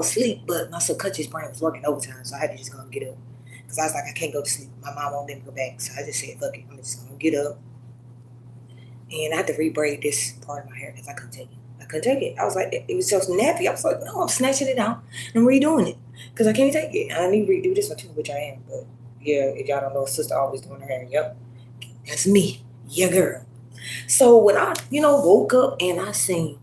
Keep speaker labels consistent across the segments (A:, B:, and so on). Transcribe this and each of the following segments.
A: asleep, but my subconscious brain was working overtime, so I had to just go and get up. Because I was like, I can't go to sleep. My mom won't let me go back. So I just said, fuck it. I'm just going to get up. And I had to re-braid this part of my hair because I couldn't take it. I couldn't take it. I was like, it was so nappy. I was like, no, I'm snatching it out and redoing it because I can't take it. I need to redo this one too, which I am. But yeah, if y'all don't know, sister always doing her hair. Yep, that's me. Yeah, girl. So when I, woke up and I seen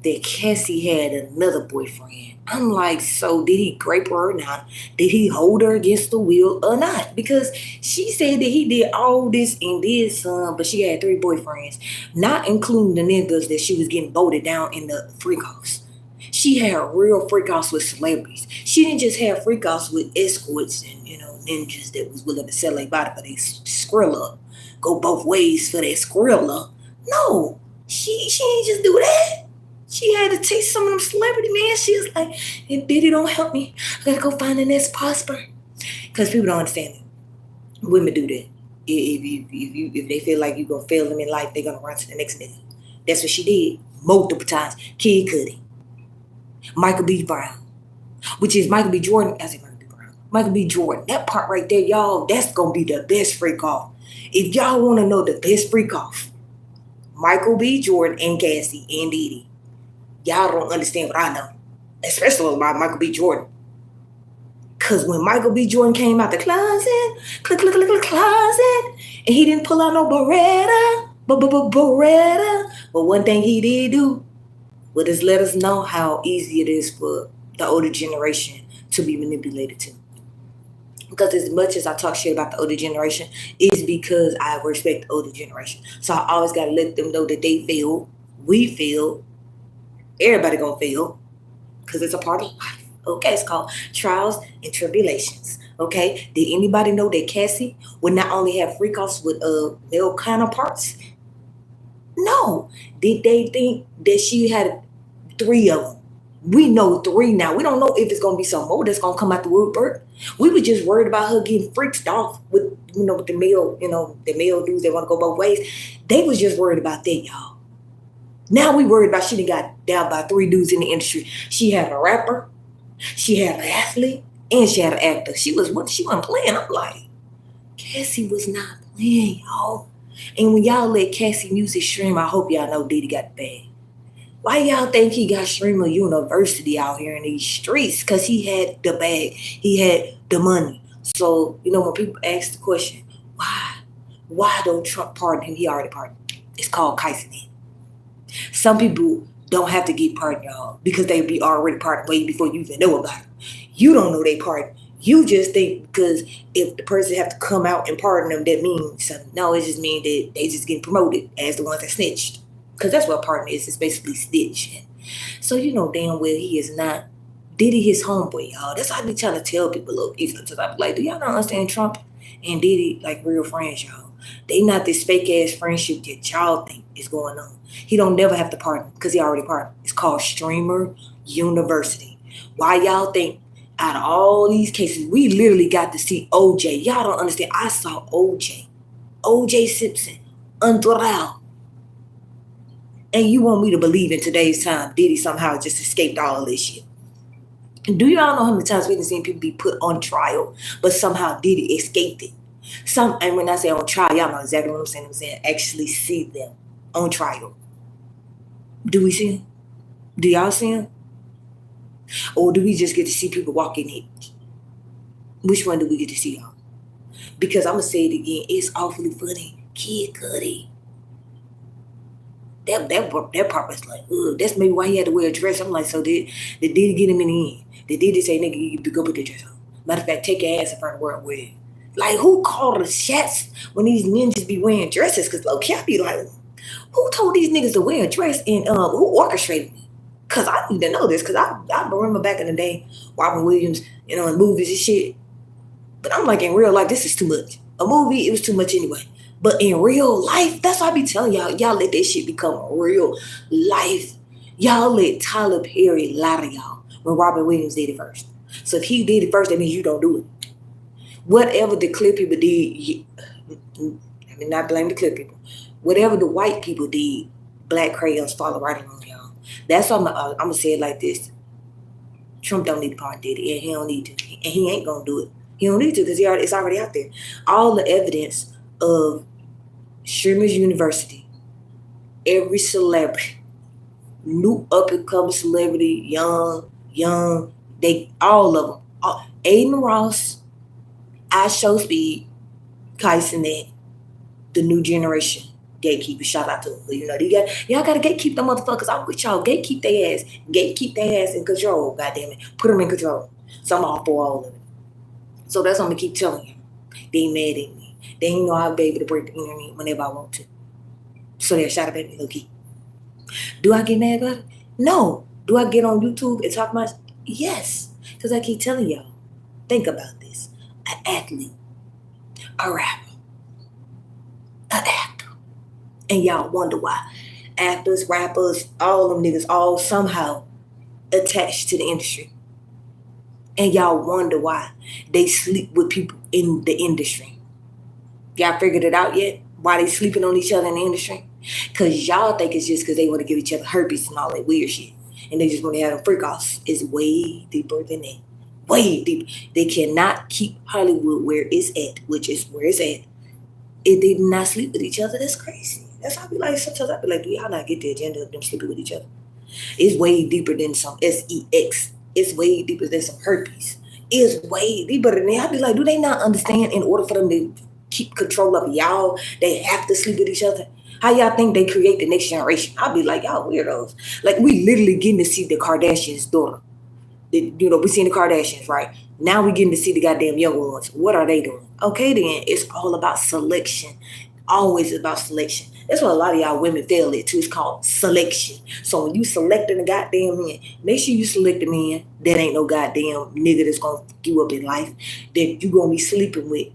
A: that Cassie had another boyfriend. I'm like, so did he grape her or not? Did he hold her against the will or not? Because she said that he did all this and did some, but she had 3 boyfriends, not including the niggas that she was getting voted down in the freak offs. She had real freak offs with celebrities. She didn't just have freak offs with escorts and, ninjas that was willing to sell their body for their skrilla. Go both ways for that skrilla. No, she ain't just do that. She had to taste some of them celebrity, man. She was like, if Diddy don't help me, I gotta go find the next prosper. Because people don't understand it. Women do that. If they feel like you're gonna fail them in life, they're gonna run to the next nigga. That's what she did multiple times. Kid Cudi, Michael B. Brown, which is Michael B. Jordan. I said Michael B. Brown. Michael B. Jordan. That part right there, y'all, that's gonna be the best freak off. If y'all wanna know the best freak off, Michael B. Jordan and Cassie and Diddy. Y'all don't understand what I know, especially about Michael B. Jordan. Because when Michael B. Jordan came out the closet, and he didn't pull out no Beretta, but one thing he did do was just let us know how easy it is for the older generation to be manipulated too. Because as much as I talk shit about the older generation, it's because I respect the older generation. So I always got to let them know that they fail, we fail, everybody gonna fail because it's a part of life. Okay, it's called trials and tribulations. Okay, did anybody know that Cassie would not only have freak offs with male counterparts? No. Did they think that she had 3 of them? We know 3 now. We don't know if it's gonna be some more that's gonna come out the woodwork. We were just worried about her getting freaked off with with the male, the male dudes that want to go both ways. They was just worried about that, y'all. Now we worried about she done got down by 3 dudes in the industry. She had a rapper, she had an athlete, and she had an actor. She wasn't playing. I'm like, Cassie was not playing, y'all. And when y'all let Cassie music stream, I hope y'all know Diddy got the bag. Why y'all think he got Streamer University out here in these streets? Because he had the bag. He had the money. So, when people ask the question, why? Why don't Trump pardon him? He already pardoned. It's called Kaisen. Some people don't have to get pardoned, y'all, because they be already pardoned way before you even know about it. You don't know they pardoned. You just think because if the person have to come out and pardon them, that means something. No, it just means that they just getting promoted as the ones that snitched. Because that's what pardon is. It's basically snitching. So you know damn well he is not Diddy his homeboy, y'all. That's what I be trying to tell people. Look, because I be like, do y'all not understand Trump and Diddy like real friends, y'all? They not this fake ass friendship that y'all think is going on. He don't never have to pardon because he already pardoned. It's called Streamer University. Why y'all think out of all these cases, we literally got to see OJ. Y'all don't understand. I saw OJ Simpson, Andral. And you want me to believe in today's time, Diddy somehow just escaped all of this shit. Do y'all know how many times we've seen people be put on trial, but somehow Diddy escaped it? And when I say on trial, y'all know exactly what I'm saying. I'm saying actually see them on trial. Do we see him? Do y'all see him? Or do we just get to see people walking in? Which one do we get to see, y'all? Because I'm going to say it again. It's awfully funny. Kid Cudi. That part was like, ugh. That's maybe why he had to wear a dress. I'm like, so did Diddy get him in the end? Did Diddy say, nigga, you go put the dress on? Matter of fact, take your ass in front of the world with it. Like, who called the shots when these ninjas be wearing dresses? Because low-key, I be like, who told these niggas to wear a dress and who orchestrated it? Because I need to know this because I remember back in the day, Robin Williams, in movies and shit. But I'm like, in real life, this is too much. A movie, it was too much anyway. But in real life, that's why I be telling y'all, y'all let that shit become real life. Y'all let Tyler Perry lie to y'all when Robin Williams did it first. So if he did it first, that means you don't do it. Whatever the clear people did, I mean, not blame the clear people. Whatever the white people did, black crayons follow right along, y'all. That's what I'm gonna say it like this. Trump don't need to pardon Diddy, and he don't need to, and he ain't gonna do it. He don't need to because it's already out there. All the evidence of Streamers University, every celebrity, new up and coming celebrity, young, they all of them. Aiden Ross, I Show Speed, Kyson, the new generation gatekeepers. Shout out to them. You know, y'all gotta gatekeep them motherfuckers. I'm with y'all. Gatekeep their ass. Gatekeep their ass in control. Goddamn it. Put them in control. So I'm all for all of it. So that's what I'm gonna keep telling you. They ain't mad at me. They ain't know I'll be able to break the internet whenever I want to. So they'll shout at me low key. Do I get mad about it? No. Do I get on YouTube and talk about it? Yes. Because I keep telling y'all, think about this. An athlete, a rapper, an actor. And y'all wonder why. Actors, rappers, all them niggas all somehow attached to the industry. And y'all wonder why they sleep with people in the industry. Y'all figured it out yet? Why they sleeping on each other in the industry? Because y'all think it's just because they want to give each other herpes and all that weird shit. And they just want to have them freak offs. It's way deeper than that. Way deeper. They cannot keep Hollywood where it's at, which is where it's at. If they do not sleep with each other, that's crazy. That's how I be like, sometimes I be like, do y'all not get the agenda of them sleeping with each other? It's way deeper than some sex. It's way deeper than some herpes. It's way deeper than that. I be like, do they not understand in order for them to keep control of y'all, they have to sleep with each other? How y'all think they create the next generation? I'll be like, y'all weirdos. Like, we literally getting to see the Kardashians' daughter. We seen the Kardashians, right? Now we getting to see the goddamn young ones. What are they doing? Okay, then it's all about selection. Always about selection. That's what a lot of y'all women fail at too. It's called selection. So when you selecting a goddamn man, make sure you select a man that ain't no goddamn nigga that's gonna fuck you up in life, that you gonna be sleeping with,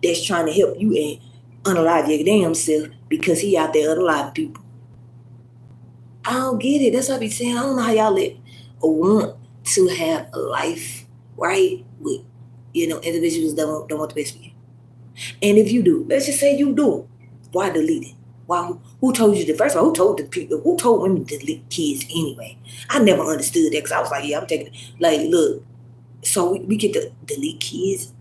A: that's trying to help you and unalive your damn self because he out there unaliving people. I don't get it. That's what I be saying. I don't know how y'all want to have a life, right, with, individuals that don't want the best for you. And if you do, let's just say you do, why delete it? Why? Who told you first of all, who told the people, who told women to delete kids anyway? I never understood that because I was like, yeah, I'm taking it. Like, look, so we get to delete kids,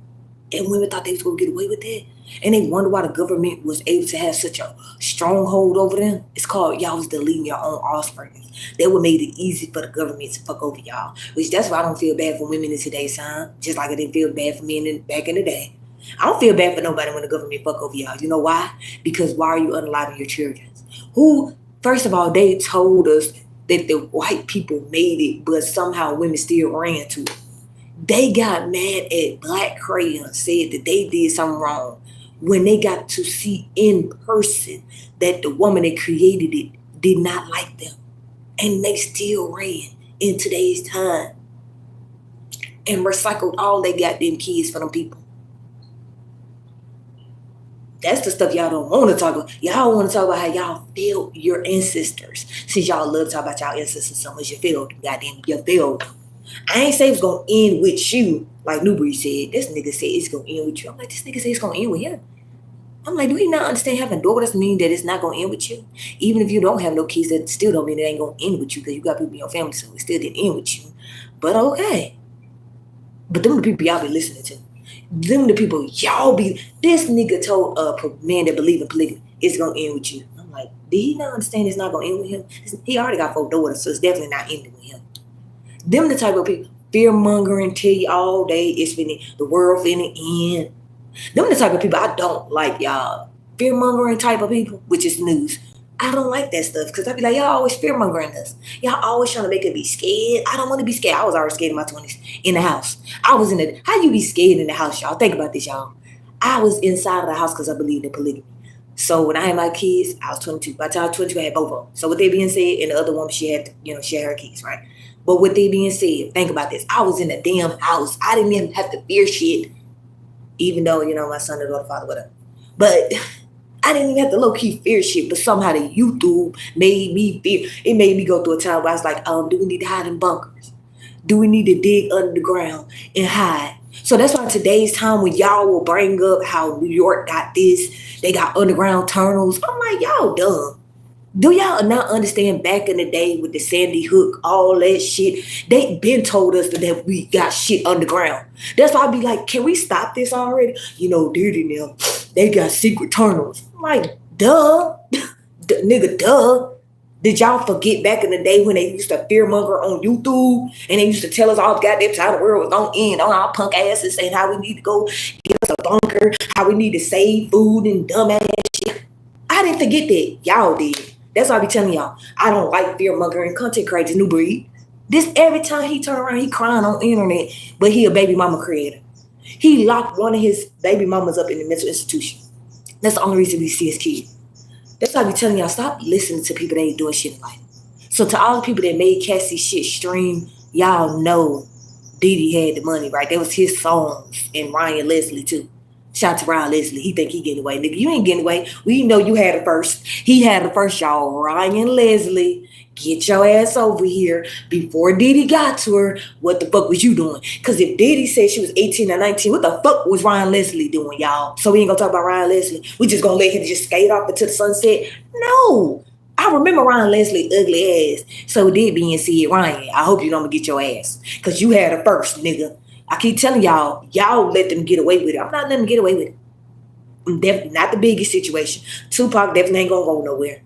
A: and women thought they was going to get away with that. And they wonder why the government was able to have such a stronghold over them. It's called y'all was deleting your own offspring. That would make it easy for the government to fuck over y'all. Which that's why I don't feel bad for women in today's time. Just like I didn't feel bad for men back in the day. I don't feel bad for nobody when the government fuck over y'all. You know why? Because why are you unaliving your children? Who, first of all, they told us that the white people made it, but somehow women still ran to it. They got mad at Black Crayon, said that they did something wrong when they got to see in person that the woman that created it did not like them. And they still ran in today's time and recycled all they goddamn kids for them people. That's the stuff y'all don't want to talk about. Y'all want to talk about how y'all failed your ancestors. Since y'all love to talk about y'all ancestors so much, you failed them. Goddamn, you failed them. I ain't say it's going to end with you, like Newbury said. This nigga said it's going to end with you. I'm like, this nigga said it's going to end with him. I'm like, do you not understand having daughters mean that it's not going to end with you? Even if you don't have no kids, that still don't mean it ain't going to end with you because you got people in your family, so it still didn't end with you. But okay. But them the people y'all be listening to. Them the people y'all be. This nigga told a man that believe in polygamy, it's going to end with you. I'm like, did he not understand it's not going to end with him? He already got 4 daughters, so it's definitely not ending with him. Them the type of people, fear mongering, tell you all day it's the world finna end. Them the type of people I don't like, y'all. Fear mongering type of people, which is news. I don't like that stuff because I be like, y'all always fear mongering us. Y'all always trying to make it be scared. I don't want to be scared. I was already scared in my 20s in the house. I was how you be scared in the house, y'all? Think about this, y'all. I was inside of the house because I believed in polygamy. So when I had my kids, I was 22. By the time I was 22, I had both of them. So with that being said, and the other woman, she had her kids, right? But with that being said, think about this. I was in a damn house. I didn't even have to fear shit. Even though, my son and daughter, father, whatever. But I didn't even have to low-key fear shit. But somehow the YouTube made me fear. It made me go through a time where I was like, do we need to hide in bunkers? Do we need to dig under the ground and hide? So that's why today's time when y'all will bring up how New York got this, they got underground tunnels. I'm like, y'all dumb. Do y'all not understand back in the day with the Sandy Hook, all that shit? They been told us that we got shit underground. That's why I be like, can we stop this already? You know, Diddy now, they got secret tunnels. I'm like, duh. Nigga, duh. Did y'all forget back in the day when they used to fearmonger on YouTube and they used to tell us all the goddamn time the world was on end on our punk asses saying how we need to go get us a bunker, how we need to save food and dumbass shit? I didn't forget that. Y'all did. That's why I be telling y'all, I don't like fearmonger and content creators, new breed. This every time he turn around, he crying on the internet, but he a baby mama creator. He locked one of his baby mamas up in the mental institution. That's the only reason we see his kid. That's why I be telling y'all, stop listening to people that ain't doing shit in life. So to all the people that made Cassie shit stream, y'all know Diddy had the money, right? That was his songs, and Ryan Leslie too. Shout out to Ryan Leslie. He think he getting away. Nigga, you ain't getting away. We know you had it first. He had it first, y'all. Ryan Leslie, get your ass over here. Before Diddy got to her, what the fuck was you doing? Because if Diddy said she was 18 or 19, what the fuck was Ryan Leslie doing, y'all? So we ain't gonna talk about Ryan Leslie. We just gonna let him just skate off into the sunset? No. I remember Ryan Leslie ugly ass. So did being said, Ryan, I hope you don't get your ass. Because you had it first, nigga. I keep telling y'all, y'all let them get away with it. I'm not letting them get away with it. I'm definitely not the biggest situation. Tupac definitely ain't gonna go nowhere.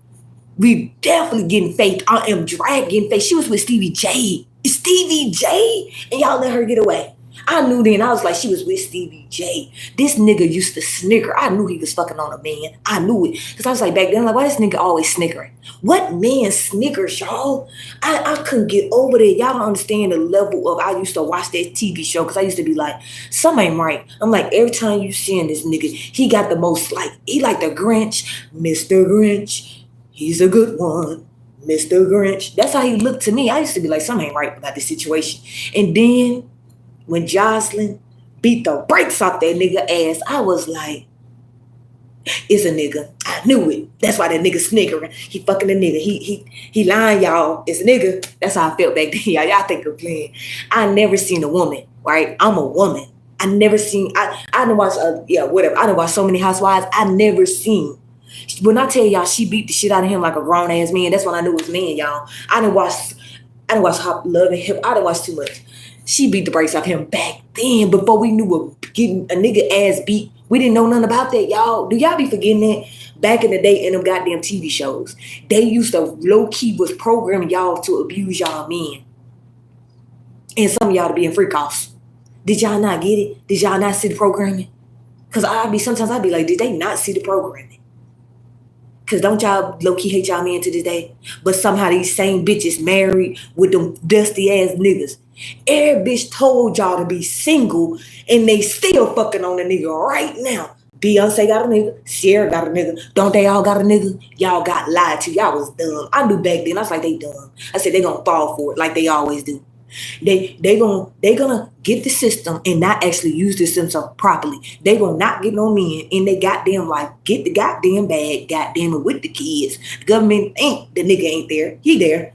A: We definitely getting Faith. I am dragging Faith. She was with Stevie J. Stevie J. And y'all let her get away. I knew then. I was like, she was with Stevie J. This nigga used to snicker. I knew he was fucking on a man. I knew it. Because I was like, back then, like, why this nigga always snickering? What man snickers, y'all? I couldn't get over there. Y'all don't understand the level of, I used to watch that TV show because I used to be like, something ain't right. I'm like, every time you seeing this nigga, he got the most, like, he like the Grinch. Mr. Grinch, he's a good one. Mr. Grinch. That's how he looked to me. I used to be like, something ain't right about this situation. And then when Jocelyn beat the brakes off that nigga ass, I was like, it's a nigga. I knew it. That's why that nigga sniggering. He fucking a nigga. He lying, y'all. It's a nigga. That's how I felt back then, y'all. Y'all think I'm playing. I never seen a woman, right? I'm a woman. I never seen, I didn't watch, whatever. I didn't watch so many housewives. I never seen. When I tell y'all she beat the shit out of him like a grown ass man, that's when I knew it was man, y'all. I didn't watch Love and Hip. I didn't watch too much. She beat the brakes off him back then, before we knew getting a nigga ass beat. We didn't know nothing about that, y'all. Do y'all be forgetting that? Back in the day in them goddamn TV shows, they used to low-key was programming y'all to abuse y'all men. And some of y'all to be in freak offs. Did y'all not get it? Did y'all not see the programming? Because sometimes I'd be like, did they not see the programming? Because don't y'all low-key hate y'all men to this day? But somehow these same bitches married with them dusty-ass niggas. Every bitch told y'all to be single, and they still fucking on a nigga right now. Beyonce got a nigga. Sierra got a nigga. Don't they all got a nigga? Y'all got lied to. Y'all was dumb. I knew back then. I was like, they dumb. I said, they gonna fall for it like they always do. They gonna get the system and not actually use the system properly. They gonna not get no men in they goddamn life. Get the goddamn bag, goddamn it, with the kids. The government ain't, the nigga ain't there. He there.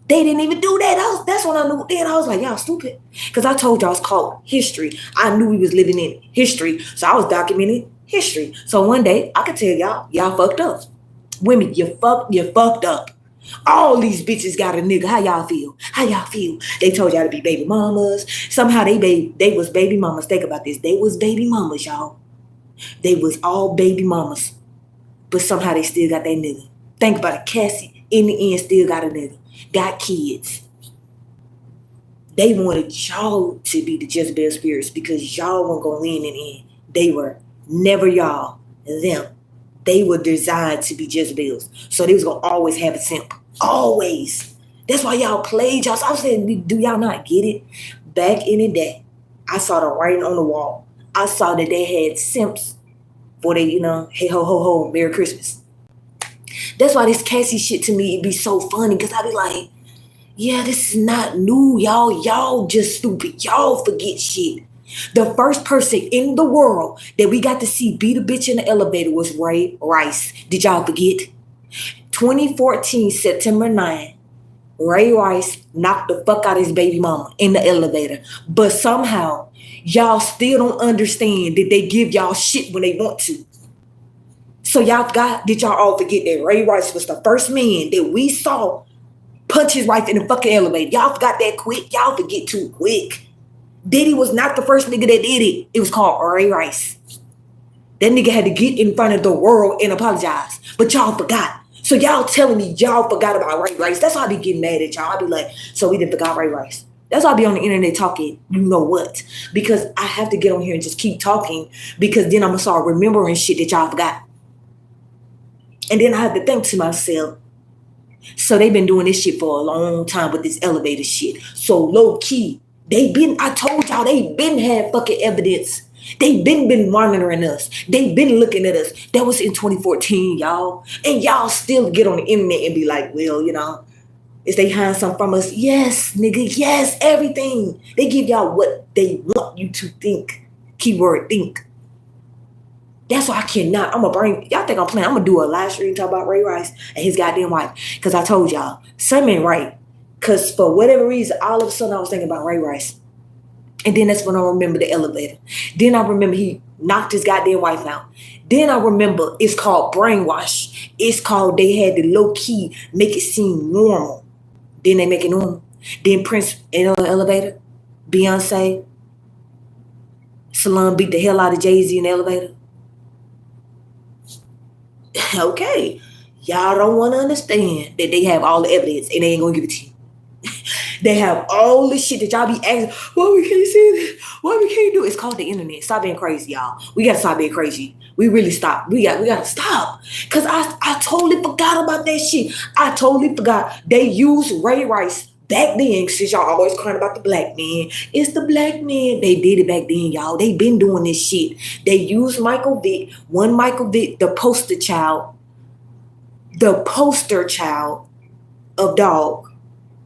A: They didn't even do that. That's when I knew. Then I was like, y'all stupid. Because I told y'all it's called history. I knew we was living in history. So I was documenting history. So one day I could tell y'all fucked up. Women, you fucked up. All these bitches got a nigga. How y'all feel? How y'all feel? They told y'all to be baby mamas. Somehow they was baby mamas. Think about this. They was baby mamas, y'all. They was all baby mamas. But somehow they still got that nigga. Think about it. Cassie, in the end, still got a nigga. Got kids. They wanted y'all to be the Jezebel spirits because y'all weren't going to win in the end. They were never y'all, them. They were designed to be Jezebels. So they was going to always have a simp. Always. That's why y'all played y'all. So I was saying, do y'all not get it? Back in the day, I saw the writing on the wall. I saw that they had simps for they, hey ho ho ho, Merry Christmas. That's why this Cassie shit to me, it'd be so funny because I'd be like, yeah, this is not new, y'all. Y'all just stupid. Y'all forget shit. The first person in the world that we got to see beat a bitch in the elevator was Ray Rice. Did y'all forget? 2014, September 9, Ray Rice knocked the fuck out of his baby mama in the elevator. But somehow, y'all still don't understand that they give y'all shit when they want to. So did y'all all forget that Ray Rice was the first man that we saw punch his wife in the fucking elevator? Y'all forgot that quick. Y'all forget too quick. Diddy was not the first nigga that did it. It was called Ray Rice. That nigga had to get in front of the world and apologize. But y'all forgot. So y'all telling me y'all forgot about Ray Rice. That's why I be getting mad at y'all. I be like, so we didn't forgot Ray Rice. That's why I be on the internet talking, you know what? Because I have to get on here and just keep talking, because then I'm going to start remembering shit that y'all forgot. And then I have to think to myself, so they've been doing this shit for a long time with this elevator shit. So low key, I told y'all, they been had fucking evidence. They been monitoring us. They been looking at us. That was in 2014, y'all. And y'all still get on the internet and be like, well, you know, is they hiding something from us? Yes, nigga, yes, everything. They give y'all what they want you to think. Keyword think. That's why I cannot. Y'all think I'm playing. I'm going to do a live stream talk about Ray Rice and his goddamn wife. Because I told y'all, something ain't right. Because for whatever reason, all of a sudden I was thinking about Ray Rice. And then that's when I remember the elevator. Then I remember he knocked his goddamn wife out. Then I remember it's called brainwash. It's called they had to low key make it seem normal. Then they make it normal. Then Prince in the elevator. Beyonce. Salon beat the hell out of Jay-Z in the elevator. Okay. Y'all don't want to understand that they have all the evidence and they ain't going to give it to you. They have all this shit that y'all be asking, why we can't see this? Why we can't do it? It's called the internet. Stop being crazy, y'all. We got to stop being crazy. We really stop. We got to stop. Because I totally forgot about that shit. I totally forgot. They used Ray Rice back then, since y'all always crying about the black man. It's the black man. They did it back then, y'all. They been doing this shit. They used Michael Vick, the poster child of Dog.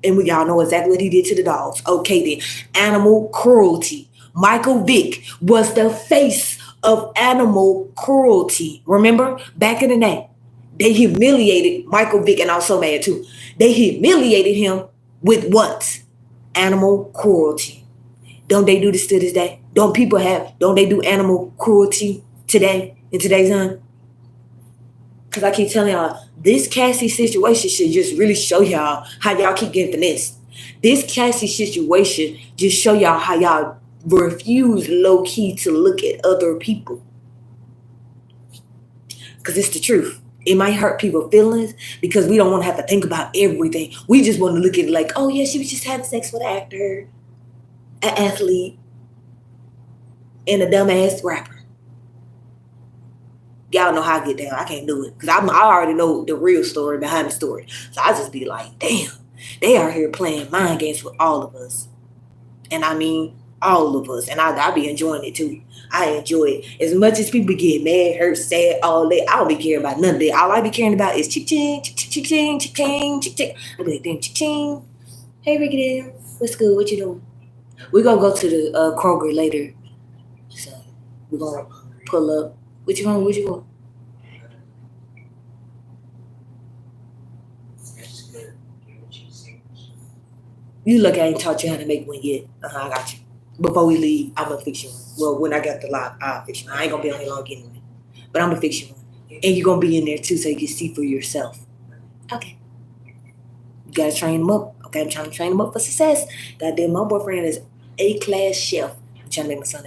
A: And we all know exactly what he did to the dogs. Okay then. Animal cruelty. Michael Vick was the face of animal cruelty. Remember? Back in the day. They humiliated Michael Vick, and I was so mad too. They humiliated him with what? Animal cruelty. Don't they do this to this day? Don't they do animal cruelty today, in today's time? Because I keep telling y'all, this Cassie situation should just really show y'all how y'all keep getting finessed. This Cassie situation just show y'all how y'all refuse low-key to look at other people. Because it's the truth. It might hurt people's feelings because we don't want to have to think about everything. We just want to look at it like, oh yeah, she was just having sex with an actor, an athlete, and a dumbass rapper. Y'all know how I get down. I can't do it. Because I already know the real story behind the story. So I just be like, damn. They are here playing mind games with all of us. And I mean, all of us. And I be enjoying it too. I enjoy it. As much as people get mad, hurt, sad, all that, I don't be caring about none of that. All I be caring about is chick-ching, chick-ching, chick-ching, chick-ching. I be like, damn, chick-ching. Hey, Ricky, what's good? What you doing? We're going to go to the Kroger later. So we're going to pull up. What you want? You look, I ain't taught you how to make one yet. I got you. Before we leave, I'm going to fix you one. Well, when I got the live, I'll fix you one. I ain't going to be on here long anyway. But I'm going to fix you one. And you're going to be in there too so you can see for yourself. Okay. You got to train them up. Okay, I'm trying to train them up for success. Goddamn, my boyfriend is A-class chef. I'm trying to make my son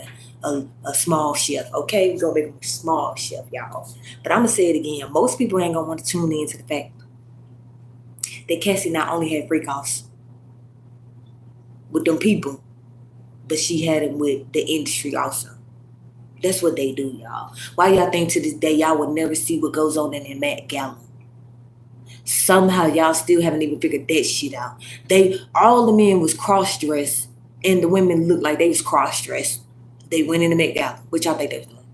A: a small chef, okay? We're going to make him a small chef, y'all. But I'm going to say it again. Most people ain't going to want to tune in to the fact that Cassie not only had freak offs with them people, but she had it with the industry also. That's what they do, y'all. Why y'all think to this day y'all would never see what goes on in the Met Gala? Somehow y'all still haven't even figured that shit out. All the men was cross-dressed and the women looked like they was cross-dressed. They went in the Met Gala. What y'all think they was doing?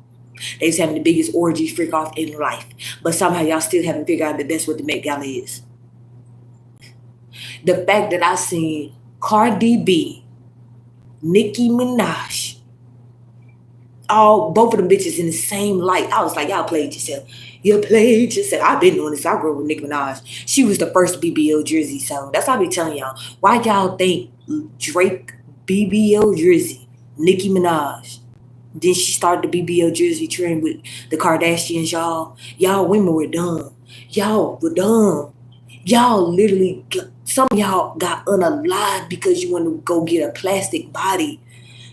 A: They was having the biggest orgy freak off in life. But somehow y'all still haven't figured out that that's what the Met Gala is. The fact that I seen Cardi B, Nicki Minaj, both of them bitches in the same light. I was like, y'all played yourself. You played yourself. I've been doing this. I grew up with Nicki Minaj. She was the first BBL Drizzy song. That's why I be telling y'all. Why y'all think Drake, BBL Drizzy, Nicki Minaj, Then she started the BBL Jersey trend with the Kardashians, y'all. Y'all women were dumb. Y'all were dumb. Y'all literally, some of y'all got unalive because you want to go get a plastic body.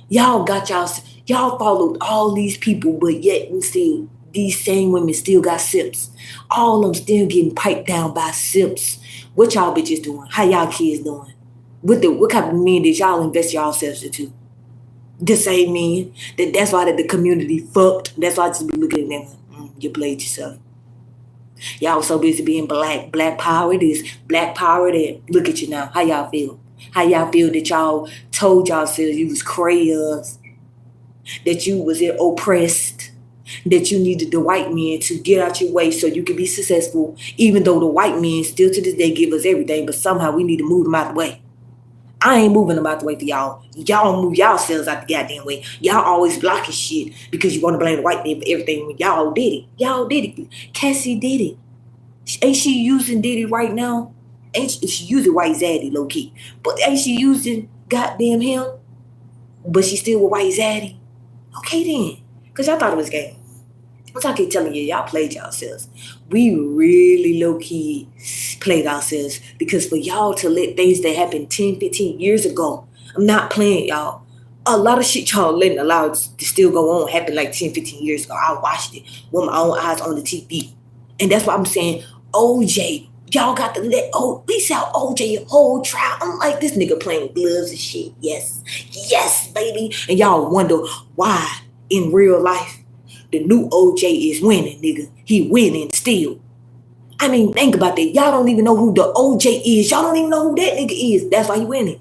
A: Y'all followed all these people, but yet and still, these same women still got simps. All of them still getting piped down by simps. What y'all bitches doing? How y'all kids doing? What kind of men did y'all invest yourselves into? The same men. That's why the community fucked. That's why I just be looking at them. You played yourself. Y'all so busy being black. Black power it is. Black power that. Look at you now. How y'all feel? How y'all feel that y'all told yourselves you was crazy, that you was oppressed, that you needed the white men to get out your way so you could be successful, even though the white men still to this day give us everything, but somehow we need to move them out the way. I ain't moving them out the way for y'all. Y'all move yourselves out the goddamn way. Y'all always blocking shit because you want to blame the white man for everything when y'all did it. Y'all did it. Cassie did it. Ain't she using Diddy right now? Ain't she using White Zaddy low key? But ain't she using goddamn him? But she still with White Zaddy? Okay then. Because y'all thought it was game. Once I keep telling you, y'all played yourselves. We really low-key played ourselves because for y'all to let things that happened 10, 15 years ago, I'm not playing, y'all. A lot of shit y'all letting allow to still go on happened like 10, 15 years ago. I watched it with my own eyes on the TV. And that's why I'm saying, OJ, y'all got to we saw OJ a whole trial. I'm like, this nigga playing gloves and shit. Yes. Yes, baby. And y'all wonder why in real life the new OJ is winning, nigga. He winning still. I mean, think about that. Y'all don't even know who the OJ is. Y'all don't even know who that nigga is. That's why he winning.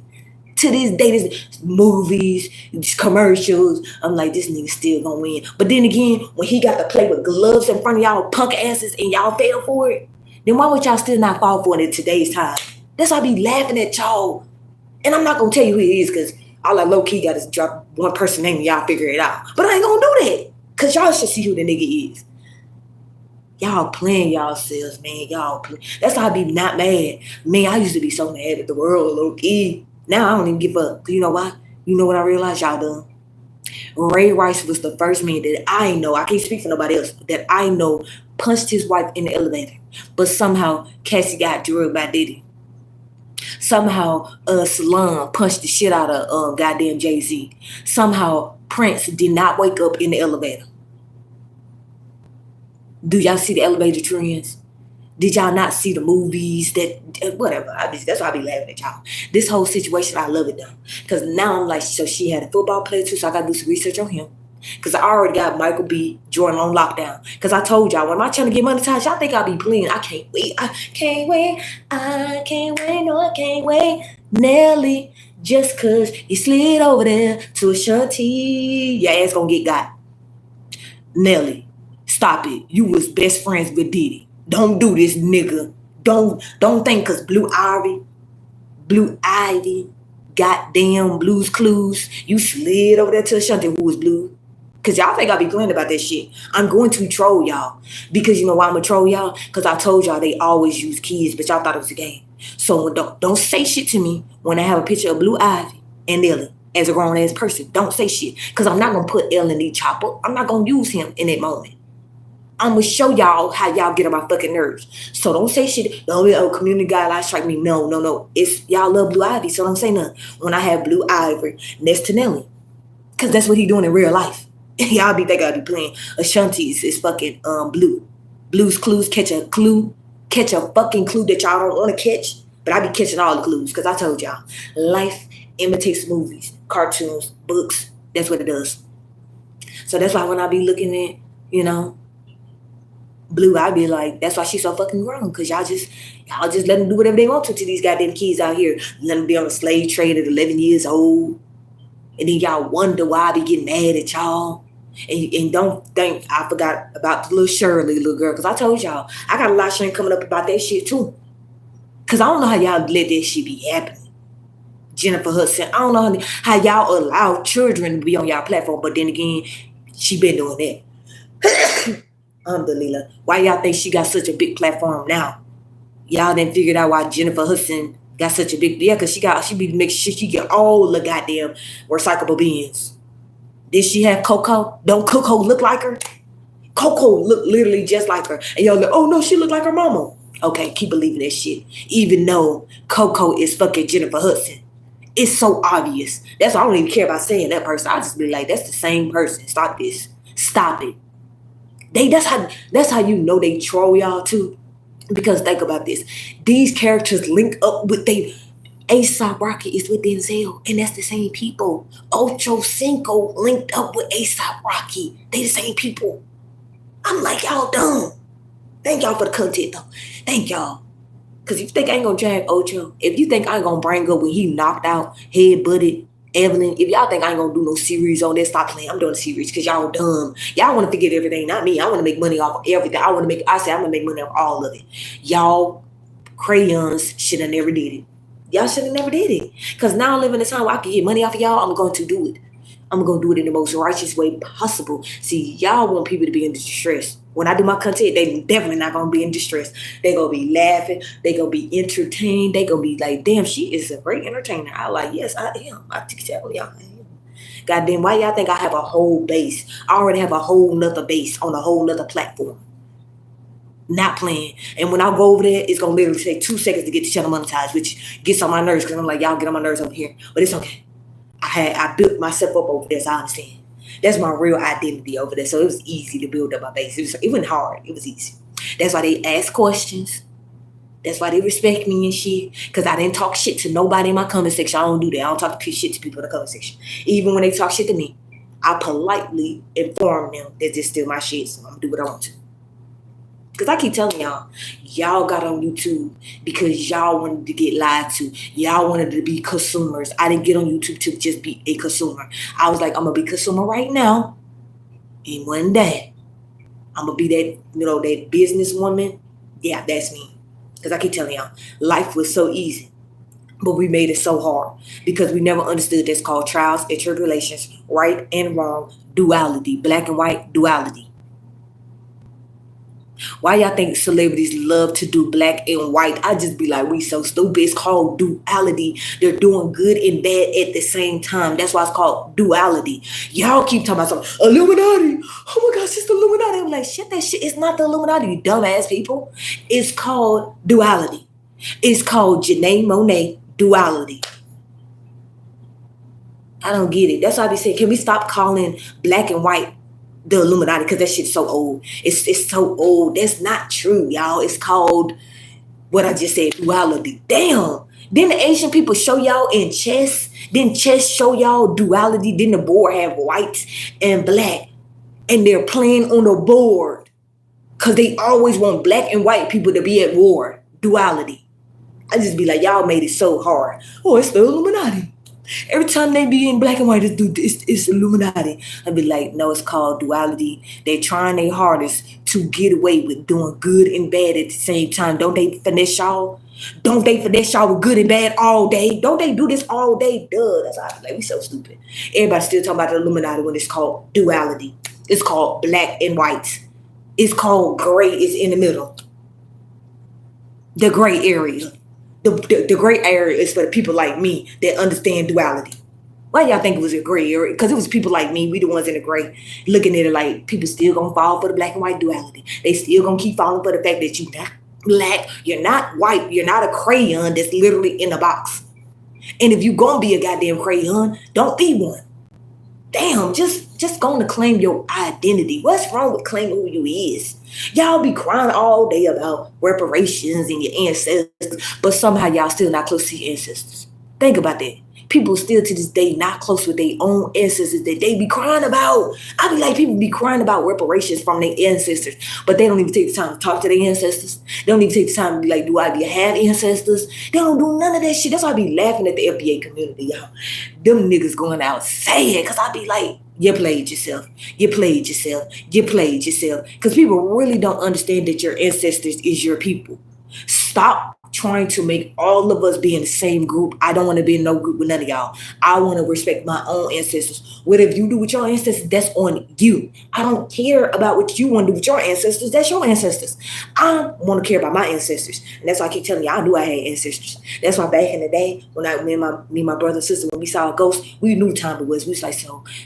A: To this day, this movies, these commercials, I'm like, this nigga still gonna win. But then again, when he got to play with gloves in front of y'all punk asses and y'all fell for it, then why would y'all still not fall for it in today's time? That's why I be laughing at y'all. And I'm not gonna tell you who he is because all I low-key got is drop one person name and y'all figure it out. But I ain't gonna do that. Because y'all should see who the nigga is. Y'all playing yourselves, man. Y'all play. That's why I be not mad. Man, I used to be so mad at the world, low-key. Now I don't even give up. You know why? You know what I realized y'all done? Ray Rice was the first man that I know, I can't speak for nobody else, that I know punched his wife in the elevator. But somehow Cassie got drugged by Diddy. Somehow Salon punched the shit out of goddamn Jay-Z. Somehow Prince did not wake up in the elevator. Do y'all see the elevator trends? Did y'all not see the movies? Whatever. That's why I be laughing at y'all. This whole situation, I love it though. Because now I'm like, so she had a football player too, so I got to do some research on him. Because I already got Michael B. Jordan on lockdown. Because I told y'all, when I'm trying to get monetized, y'all think I'll be playing. I can't wait. I can't wait. I can't wait. No, I can't wait. Nelly, just because you slid over there to Ashanti, your ass gonna get got. Nelly, stop it. You was best friends with Diddy. Don't do this, nigga. Don't think because Blue Ivy, goddamn Blues Clues, you slid over there to Ashanti who was blue. Because y'all think I be playing about that shit. I'm going to troll y'all. Because you know why I'm going to troll y'all? Because I told y'all they always use kids, but y'all thought it was a game. So don't say shit to me when I have a picture of Blue Ivy and Ellen as a grown-ass person. Don't say shit. Because I'm not going to put Ellen in the chopper. I'm not going to use him in that moment. I'm going to show y'all how y'all get on my fucking nerves. So don't say shit. Don't be, community guidelines strike me. No. It's y'all love Blue Ivy, so don't say nothing. When I have Blue Ivy next to Nelly. Because that's what he doing in real life. Y'all be thinking I be playing. Ashanti's is fucking blue. Blues Clues, catch a fucking clue that y'all don't want to catch. But I be catching all the clues because I told y'all. Life imitates movies, cartoons, books. That's what it does. So that's why when I be looking at, Blue, I be like, that's why she's so fucking grown. Because y'all just let them do whatever they want to these goddamn kids out here. Let them be on a slave trade at 11 years old. And then y'all wonder why I be getting mad at y'all. And don't think I forgot about the little Shirley little girl. Because I told y'all, I got a lot of shit coming up about that shit too. Because I don't know how y'all let that shit be happening. Jennifer Hudson, I don't know how y'all allow children to be on y'all platform. But then again, she been doing that. Alhamdulillah. Why y'all think she got such a big platform now? Y'all didn't figure out why Jennifer Hudson got such a big, because she be making sure she get all the goddamn recyclable bins. Did she have Coco? Don't Coco look like her? Coco looked literally just like her. And y'all like, oh no, she looked like her mama. Okay, keep believing that shit. Even though Coco is fucking Jennifer Hudson. It's so obvious. That's why I don't even care about saying that person. I just be like, that's the same person. Stop this. Stop it. That's how you know they troll y'all too. Because think about this. These characters link up with they ASAP Rocky is with Denzel, and that's the same people. Ocho Cinco linked up with ASAP Rocky. They the same people. I'm like, y'all dumb. Thank y'all for the content though. Thank y'all. Cause if you think I ain't gonna drag Ocho, if you think I ain't gonna bring up when he knocked out, head butted Evelyn, if y'all think I ain't gonna do no series on this, stop playing. I'm doing a series because y'all dumb. Y'all want to forget everything, not me. I want to make money off of everything. I say I'm gonna make money off all of it. Y'all crayons should have never did it. Y'all should have never did it. Cause now I live in a time where I can get money off of y'all. I'm going to do it. I'm going to do it in the most righteous way possible. See, y'all want people to be in distress. When I do my content, they definitely not going to be in distress. They going to be laughing. They going to be entertained. They going to be like, damn, she is a great entertainer. I like, yes, I am. I tell y'all I am. Goddamn, why y'all think I have a whole base? I already have a whole nother base on a whole nother platform. Not playing. And when I go over there, it's going to literally take 2 seconds to get the channel monetized, which gets on my nerves because I'm like, y'all get on my nerves over here. But it's okay. I built myself up over there, so I understand. That's my real identity over there. So it was easy to build up my base. It wasn't hard. It was easy. That's why they ask questions. That's why they respect me and shit. Because I didn't talk shit to nobody in my comment section. I don't do that. I don't talk shit to people in the comment section. Even when they talk shit to me, I politely inform them that this still my shit, so I'm going to do what I want to. Because I keep telling y'all got on YouTube because y'all wanted to get lied to. Y'all wanted to be consumers. I didn't get on YouTube to just be a consumer. I was like, I'm going to be a consumer right now. And one day, I'm going to be that businesswoman. Yeah, that's me. Because I keep telling y'all, life was so easy. But we made it so hard. Because we never understood that's called trials and tribulations. Right and wrong. Duality. Black and white duality. Why y'all think celebrities love to do black and white? I just be like, we so stupid. It's called duality. They're doing good and bad at the same time. That's why it's called duality. Y'all keep talking about something. Illuminati. Oh my gosh, it's the Illuminati. I'm like, shit, that shit. It's not the Illuminati, you dumbass people. It's called duality. It's called Janae Monáe duality. I don't get it. That's why I be saying, can we stop calling black and white the Illuminati, because that shit's so old. It's so old. That's not true, y'all. It's called what I just said, duality. Damn. Didn't the Asian people show y'all in chess? Didn't chess show y'all duality? Didn't the board have white and black? And they're playing on the board because they always want black and white people to be at war. Duality. I just be like, y'all made it so hard. Oh, it's the Illuminati. Every time they be in black and white, it's Illuminati. I'd be like, no, it's called duality. They're trying their hardest to get away with doing good and bad at the same time. Don't they finesse y'all? Don't they finesse y'all with good and bad all day? Don't they do this all day? Duh. That's how I be like, we so stupid. Everybody still talking about the Illuminati when it's called duality. It's called black and white. It's called gray. It's in the middle. The gray area. The gray area is for the people like me that understand duality. Why y'all think it was a gray area? Because it was people like me, we the ones in the gray, looking at it like people still gonna fall for the black and white duality. They still gonna keep falling for the fact that you're not black, you're not white, you're not a crayon that's literally in a box. And if you gonna be a goddamn crayon, don't be one. Damn, just going to claim your identity. What's wrong with claiming who you is? Y'all be crying all day about reparations and your ancestors, but somehow y'all still not close to your ancestors. Think about that. People still to this day not close with their own ancestors that they be crying about. I be like, people be crying about reparations from their ancestors, but they don't even take the time to talk to their ancestors. They don't even take the time to be like, do I have ancestors? They don't do none of that shit. That's why I be laughing at the FBA community, y'all. Them niggas going out saying, because I be like, you played yourself. You played yourself. You played yourself. Because people really don't understand that your ancestors is your people. Stop trying to make all of us be in the same group. I don't want to be in no group with none of y'all. I want to respect my own ancestors. Whatever you do with your ancestors, that's on you. I don't care about what you want to do with your ancestors. That's your ancestors. I want to care about my ancestors. And that's why I keep telling you, I knew I had ancestors. That's why back in the day, when me and my brother and sister, when we saw a ghost, we knew time it was. We was like,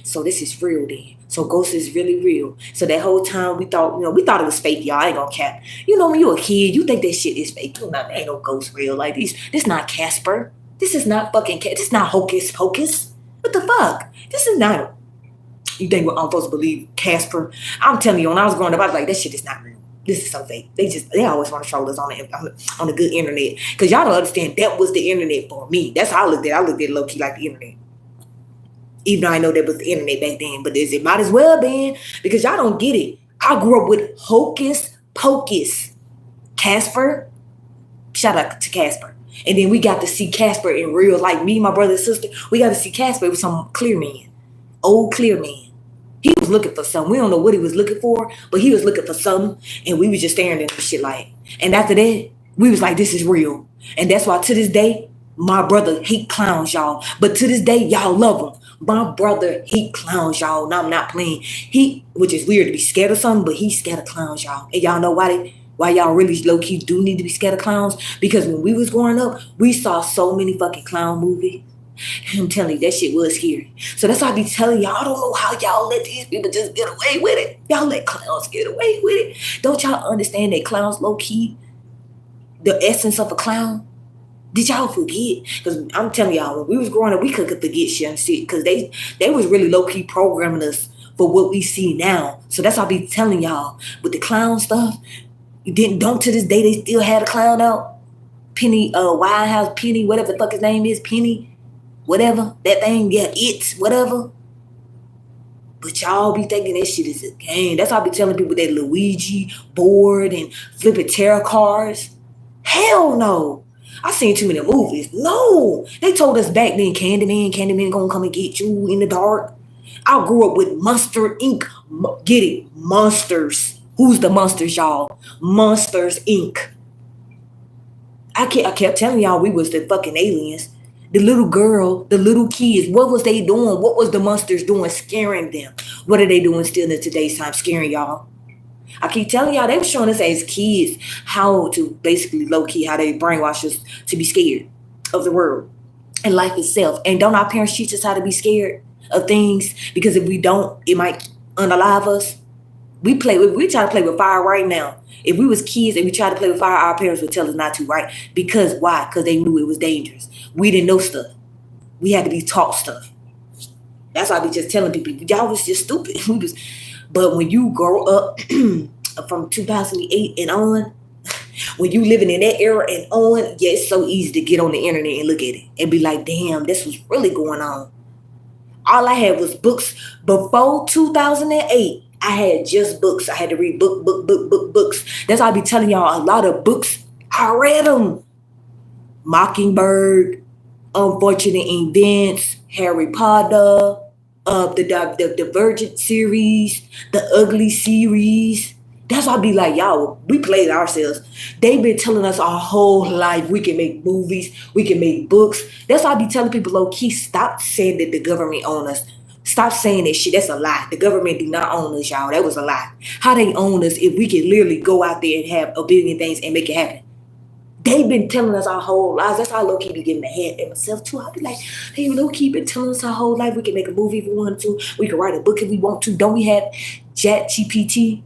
A: so this is real then. So ghost is really real. So that whole time we thought it was fake, y'all. I ain't gonna cap. When you a kid, you think that shit is fake. There ain't no ghost real. Like this not Casper. This is not fucking This is not Hocus Pocus. What the fuck? This is not. You think I'm supposed to believe Casper? I'm telling you, when I was growing up, I was like, that shit is not real. This is so fake. They always want to troll us on the good internet. Because y'all don't understand, that was the internet for me. That's how I looked at it. I looked at it low-key like the internet. Even though I know that was the internet back then. But it might as well been. Because y'all don't get it. I grew up with Hocus Pocus. Casper. Shout out to Casper. And then we got to see Casper in real life. Me, my brother and sister, we got to see Casper with some clear man. Old clear man. He was looking for something. We don't know what he was looking for, but he was looking for something. And we was just staring at the shit like. And after that, we was like, this is real. And that's why to this day, my brother hate clowns, y'all. But to this day, y'all love him. My brother hate clowns, y'all. And I'm not playing. Which is weird to be scared of something, but he's scared of clowns, y'all. And y'all know why y'all really low-key do need to be scared of clowns? Because when we was growing up, we saw so many fucking clown movies. I'm telling you, that shit was scary. So that's why I be telling y'all, I don't know how y'all let these people just get away with it. Y'all let clowns get away with it. Don't y'all understand that clowns low-key, the essence of a clown? Did y'all forget? Because I'm telling y'all, when we was growing up, we couldn't forget shit and shit. Because they was really low-key programming us for what we see now. So that's why I be telling y'all, with the clown stuff, don't to this day they still had a clown out? Penny, Winehouse, Penny, whatever the fuck his name is, Penny. Whatever, that thing, yeah, whatever. But y'all be thinking that shit is a game. That's why I be telling people that Luigi board and flipping tarot cards. Hell no. I seen too many movies. No. They told us back then, Candyman gonna come and get you in the dark. I grew up with Monster Inc. Get it? Monsters. Who's the monsters, y'all? Monsters Inc. I kept telling y'all we was the fucking aliens. The little girl, the little kids, what was they doing? What was the monsters doing? Scaring them. What are they doing still in today's time? Scaring y'all. I keep telling y'all, they were showing us as kids how to basically low-key, how they brainwash us to be scared of the world and life itself. And don't our parents teach us how to be scared of things? Because if we don't, it might unalive us. We try to play with fire right now. If we was kids and we tried to play with fire, our parents would tell us not to, right? Because why? Because they knew it was dangerous. We didn't know stuff. We had to be taught stuff. That's why I be just telling people, y'all was just stupid. But when you grow up from 2008 and on, when you living in that era and on, yeah, it's so easy to get on the internet and look at it and be like, damn, this was really going on. All I had was books. Before 2008, I had just books. I had to read books. That's why I be telling y'all, a lot of books, I read them. Mockingbird, Unfortunate Events, Harry Potter, the Divergent series, the Ugly series. That's why I be like, y'all, we played ourselves. They've been telling us our whole life we can make movies, we can make books. That's why I be telling people low-key, stop saying that the government own us. Stop saying that shit. That's a lie. The government do not own us, y'all. That was a lie. How they own us if we can literally go out there and have a billion things and make it happen? They've been telling us our whole lives. That's how I low-key be getting mad at myself too. I'll be like, they low-key been telling us our whole life we can make a movie if we want to. We can write a book if we want to. Don't we have ChatGPT?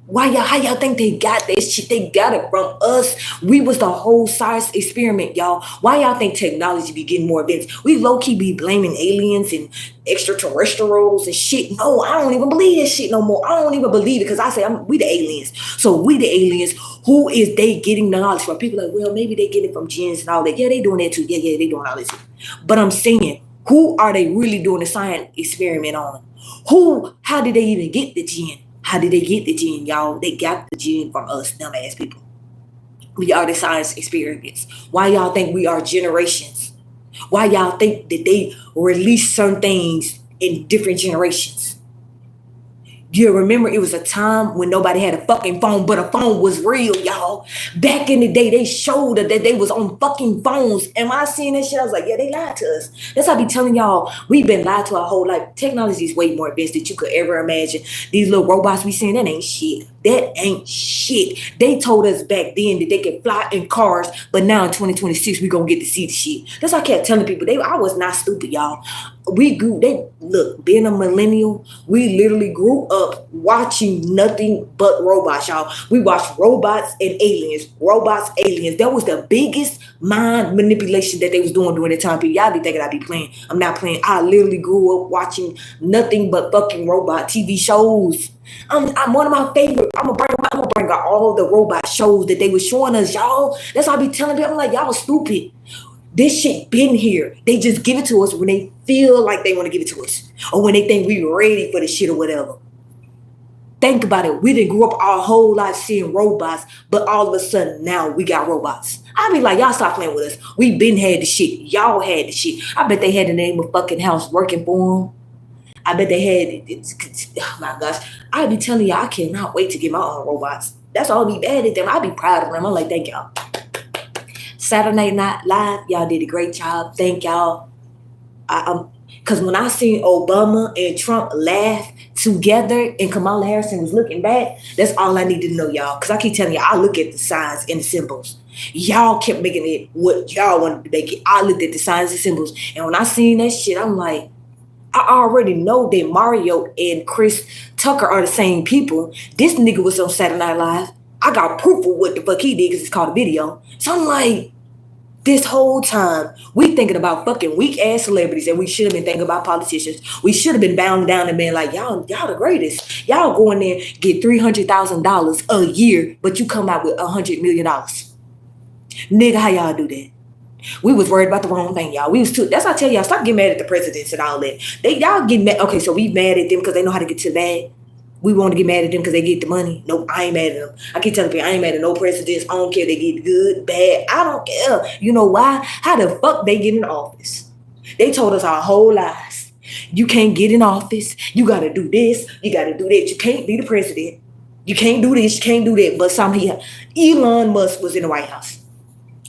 A: How y'all think they got this shit? They got it from us. We was the whole science experiment, y'all. Why y'all think technology be getting more advanced? We low-key be blaming aliens and extraterrestrials and shit. No, I don't even believe that shit no more. I don't even believe it because I say we the aliens. So we the aliens. Who is they getting the knowledge from? People like, well, maybe they get it from jinns and all that. Yeah, they doing that too. Yeah, they doing all that too. But I'm saying, who are they really doing the science experiment on? How did they even get the jinn? How did they get the gene, y'all? They got the gene from us, dumbass people. We are the science experiments. Why y'all think we are generations? Why y'all think that they release certain things in different generations? You remember it was a time when nobody had a fucking phone, but a phone was real, y'all. Back in the day, they showed that they was on fucking phones. And when I seen that shit, I was like, yeah, they lied to us. That's how I be telling y'all, we've been lied to our whole life. Technology is way more advanced than you could ever imagine. These little robots we seeing, that ain't shit. That ain't shit. They told us back then that they could fly in cars, but now in 2026, we gonna get to see the shit. That's why I kept telling people, I was not stupid, y'all. Look, being a millennial, we literally grew up watching nothing but robots, y'all. We watched robots and aliens. That was the biggest mind manipulation that they was doing during that time period. Y'all be thinking I be playing. I'm not playing. I literally grew up watching nothing but fucking robot TV shows. I'm one of my favorite. I'm gonna bring out all the robot shows that they were showing us, y'all. That's why I be telling people, I'm like, y'all stupid. This shit been here. They just give it to us when they feel like they want to give it to us, or when they think we ready for the shit or whatever. Think about it. We didn't grow up our whole life seeing robots, but all of a sudden now we got robots. I be like, y'all stop playing with us. We been had the shit. Y'all had the shit. I bet they had the name of fucking house working for them. I bet they had, oh my gosh. I be telling y'all, I cannot wait to get my own robots. That's all be bad at them. I be proud of them. I'm like, thank y'all. Saturday Night Live, y'all did a great job. Thank y'all. Because when I seen Obama and Trump laugh together and Kamala Harris was looking back, that's all I need to know, y'all. Because I keep telling y'all, I look at the signs and the symbols. Y'all kept making it what y'all wanted to make it. I looked at the signs and symbols. And when I seen that shit, I'm like, I already know that Mario and Chris Tucker are the same people. This nigga was on Saturday Night Live. I got proof of what the fuck he did because it's called a video. So I'm like, this whole time, we thinking about fucking weak ass celebrities, and we should have been thinking about politicians. We should have been bound down and been like, y'all the greatest. Y'all go in there, get $300,000 a year, but you come out with $100 million. Nigga, how y'all do that? We was worried about the wrong thing, y'all. That's why I tell y'all, stop getting mad at the presidents and all that. Y'all get mad. Okay, so we mad at them because they know how to get to the bag. We want to get mad at them because they get the money. Nope, I ain't mad at them. I keep telling people I ain't mad at no presidents. I don't care if they get good, bad. I don't care. You know why? How the fuck they get in office? They told us our whole lives. You can't get in office. You got to do this. You got to do that. You can't be the president. You can't do this. You can't do that. But Elon Musk was in the White House.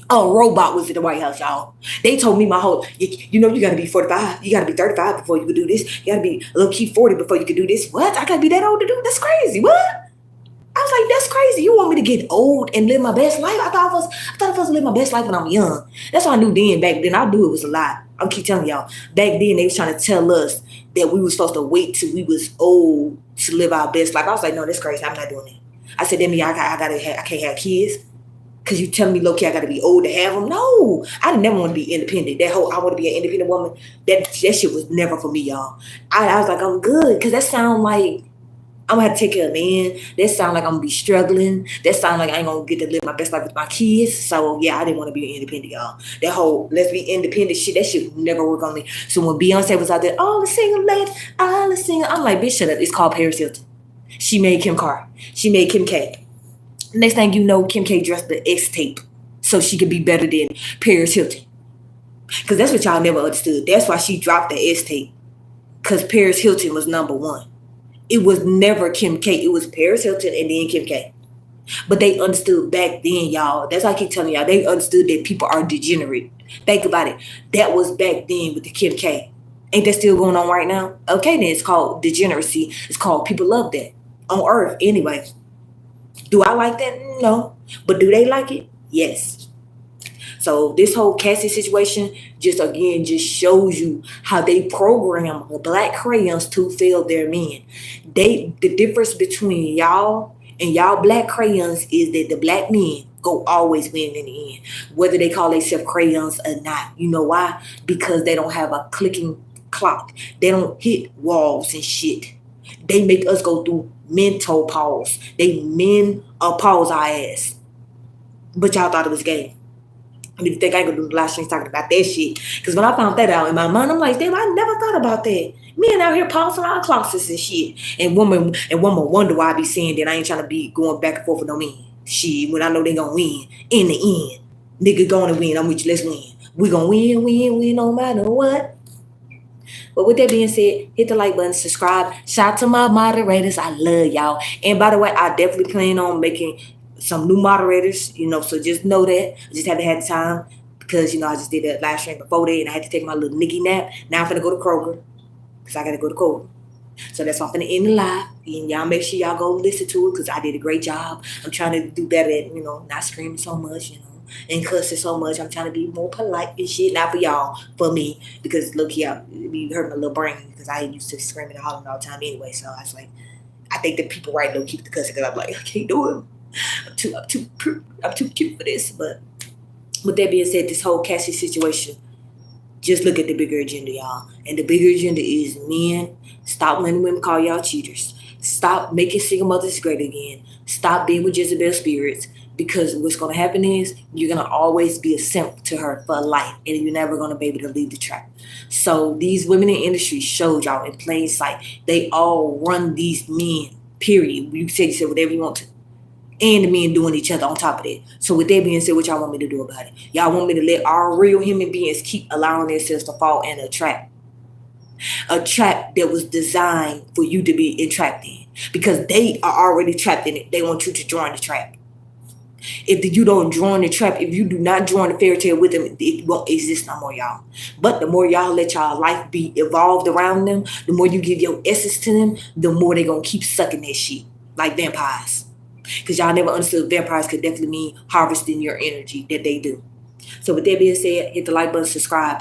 A: A robot was in the White House, y'all. They told me my whole, you got to be 45. You got to be 35 before you could do this. You got to be low-key 40 before you could do this. What? I got to be that old to do? That's crazy. What? I was like, that's crazy. You want me to get old and live my best life? I thought I was supposed to live my best life when I'm young. That's what I knew then. Back then, I knew it was a lie. I keep telling y'all. Back then, they was trying to tell us that we were supposed to wait till we was old to live our best life. I was like, no, that's crazy. I'm not doing it. I said, that means I can't have kids. Because you telling me, low-key, I got to be old to have them? No. I never want to be independent. I want to be an independent woman. That shit was never for me, y'all. I was like, I'm good. Because that sound like I'm going to have to take care of a man. That sound like I'm going to be struggling. That sound like I ain't going to get to live my best life with my kids. So, yeah, I didn't want to be independent, y'all. That whole let's be independent shit, that shit never work on me. So when Beyonce was out there, all the single ladies, all the single, I'm like, bitch, shut up. It's called Paris Hilton. She made Kim Carr. She made Kim K. Next thing you know, Kim K dressed the X tape so she could be better than Paris Hilton. Because that's what y'all never understood. That's why she dropped the X tape. Because Paris Hilton was number one. It was never Kim K. It was Paris Hilton and then Kim K. But they understood back then, y'all. That's why I keep telling y'all. They understood that people are degenerate. Think about it. That was back then with the Kim K. Ain't that still going on right now? Okay, then it's called degeneracy. It's called people love that. On earth, anyway. Do I like that? No. But do they like it? Yes. So this whole Cassie situation just shows you how they program black crayons to fail their men. The difference between y'all and y'all black crayons is that the black men go always win in the end, whether they call themselves crayons or not. You know why? Because they don't have a clicking clock. They don't hit walls and shit. They make us go through mental pause. They pause our ass. But y'all thought it was gay. And if you think I ain't gonna do live streams talking about that shit. Because when I found that out in my mind, I'm like, damn, I never thought about that. Men out here pausing our clocks and shit. And woman wonder why I be saying that I ain't trying to be going back and forth with no men. Shit, when I know they gonna win. In the end. Nigga gonna win. I'm with you, let's win. We gonna win no matter what. But with that being said, hit the like button, subscribe. Shout out to my moderators. I love y'all. And by the way, I definitely plan on making some new moderators, so just know that. I just haven't had the time because, I just did that live stream before that and I had to take my little Nicky nap. Now I'm going to go to Kroger because I got to go to Kroger. So that's why I'm going to end the live. And y'all make sure y'all go listen to it because I did a great job. I'm trying to do better at, not screaming so much, and cussing so much. I'm trying to be more polite and shit. Not for y'all, for me. Because look here, it hurt my little brain because I ain't used to screaming and hollering all the time anyway. So I was like, I think that people right now keep the cussing because I'm like, I can't do it. I'm too cute for this. But with that being said, this whole Cassie situation, just look at the bigger agenda, y'all. And the bigger agenda is men, stop letting women call y'all cheaters. Stop making single mothers great again. Stop being with Jezebel spirits. Because what's going to happen is you're going to always be a simp to her for life. And you're never going to be able to leave the trap. So these women in industry showed y'all in plain sight. They all run these men, period. You can say whatever you want to. And the men doing each other on top of that. So with that being said, what y'all want me to do about it? Y'all want me to let our real human beings keep allowing themselves to fall in a trap? A trap that was designed for you to be entrapped in. Because they are already trapped in it. They want you to join the trap. If you don't join the trap, if you do not join the fairy tale with them, it won't exist no more, y'all. But the more y'all let y'all life be evolved around them, the more you give your essence to them, the more they gonna keep sucking that shit. Like vampires. Because y'all never understood vampires could definitely mean harvesting your energy that they do. So with that being said, hit the like button, subscribe.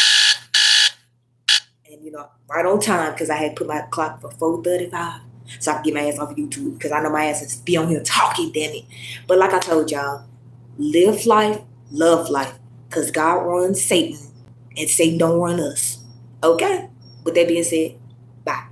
A: And right on time because I had put my clock for 4:35. So I can get my ass off of YouTube because I know my ass is be on here talking, damn it. But like I told y'all, live life, love life. Because God runs Satan and Satan don't run us. Okay? With that being said, bye.